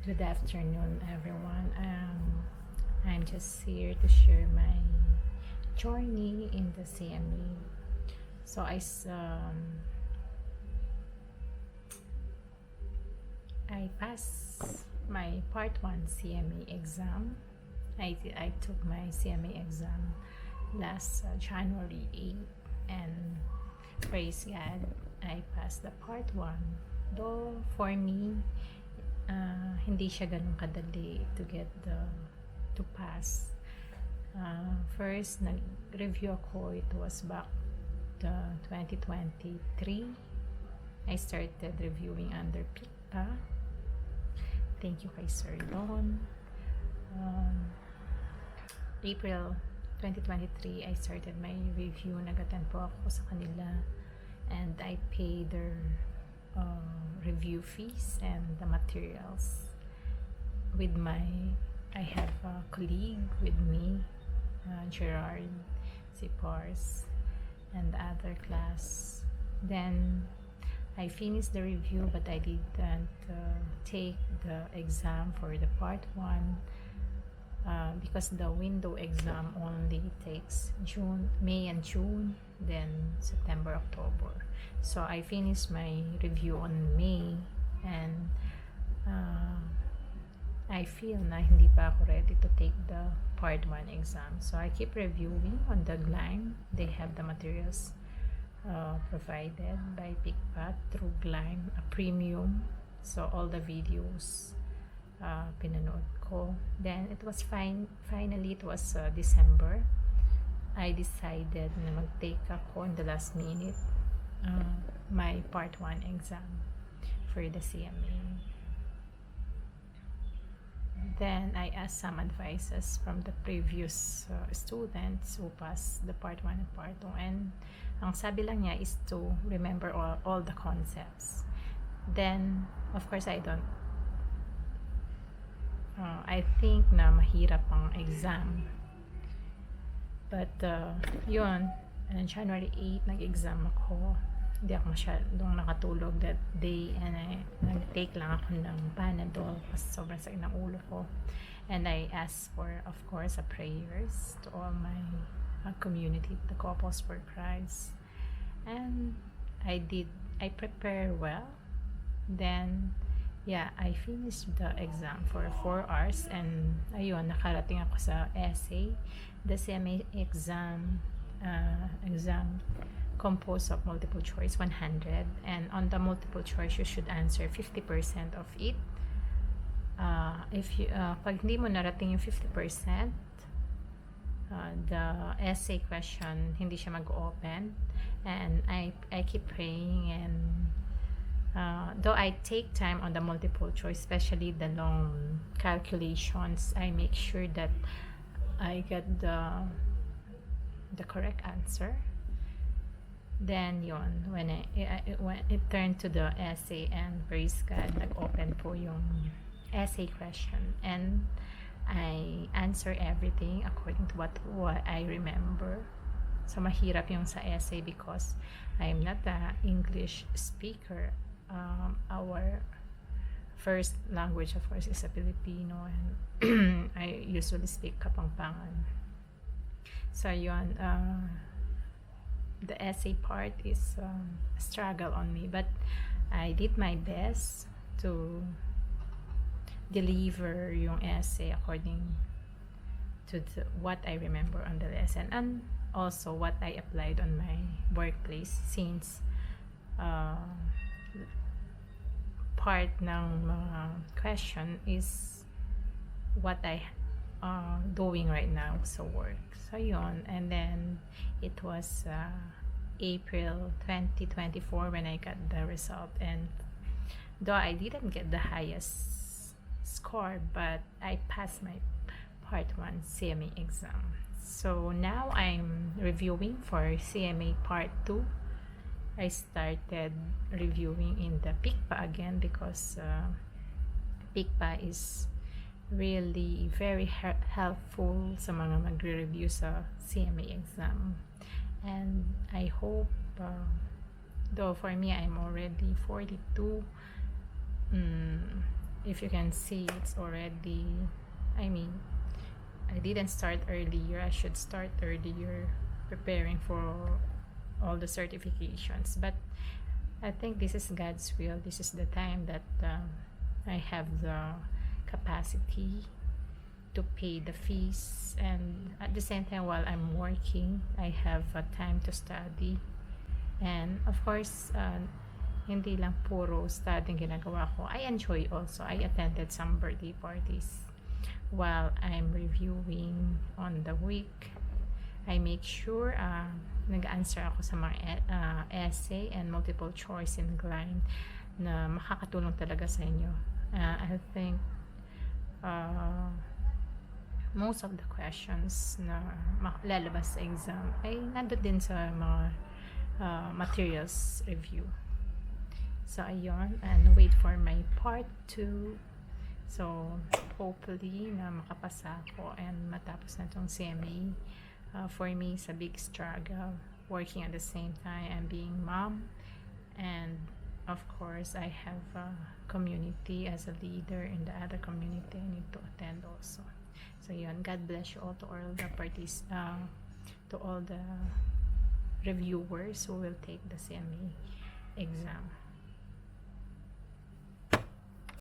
Good afternoon, everyone. I'm just here to share my journey in the CME. So I passed my Part 1 CME exam. I took my CME exam last January 8, and praise God, I passed the Part 1. Though for me, hindi siya ganun kadali to pass. First, nag-review ako. It was back the 2023. I started reviewing under PICPA. Thank you kay Sir Don. April 2023, I started my review. Nag-attend po ako sa kanila, and I paid their review fees and the materials with I have a colleague with me, Gerard Sipars, and the other class. Then I finished the review, but I didn't take the exam for the Part 1 because the window exam only takes May and June, then September, October. So I finished my review on May, and I feel na hindi pa ako ready to take the Part 1 exam. So I keep reviewing on the GLIME. They have the materials provided by PICPA through GLIME, a premium. So all the videos pinanood ko. Then it was finally it was December. I decided na mag-take ako in the last minute my Part 1 exam for the CMA. Then I asked some advices from the previous students who passed the Part 1 and Part 2, and ang sabi lang niya is to remember all the concepts. Then of course I think na mahirap ang exam, but yun, January 8 nag-exam ako. Hindi ako masyadong nakatulog that day, and nag-take lang ako ng Panadol kasi sobrang sakit ng ulo ko. And I asked for, of course, prayers to all my community, the Couples for Christ. And I prepare well. Then yeah, I finished the exam for 4 hours, and ayun, nakarating ako sa essay. The CMA exam composed of multiple choice 100, and on the multiple choice you should answer 50% of it. If you pag hindi mo narating yung 50%, the essay question hindi siya mag-open. And I keep praying, and though I take time on the multiple choice, especially the long calculations, I make sure that I get the correct answer. Then yun, when it turned to the essay, and praise God, nag-open po yung essay question, and I answer everything according to what I remember. So mahirap yung sa essay because I'm not an English speaker. Our first language, of course, is a Filipino, and I usually speak Kapampangan. So yun, the essay part is a struggle on me, but I did my best to deliver yung essay according to what I remember on the lesson, and also what I applied on my workplace, since part ng mga question is what I doing right now sa work. So yun, and then it was April 2024 when I got the result, and though I didn't get the highest score, but I passed my Part 1 CMA exam. So now I'm reviewing for CMA Part 2. I started reviewing in the PICPA again because PICPA is really very helpful sa mga magre-review sa CMA exam. And I hope, though for me I'm already 42, if you can see, it's already, I mean, I didn't start earlier. I should start earlier preparing for all the certifications, but I think this is God's will. This is the time that I have the capacity to pay the fees, and at the same time while I'm working I have time to study. And of course, hindi lang puro studying ginagawa ko. I enjoy also. I attended some birthday parties while I'm reviewing on the week. I make sure nag-answer ako sa mga essay and multiple choice in Glide na makakatulong talaga sa inyo. I think most of the questions na lalabas sa exam ay nandun din sa mga materials review. So ayun, and wait for my part 2. So hopefully na makapasa ako and matapos na tong CMA. For me, it's a big struggle working at the same time and being mom, and of course I have a community as a leader in the other community I need to attend also. So yun, God bless you all, to all the parties, to all the reviewers who will take the CMA exam.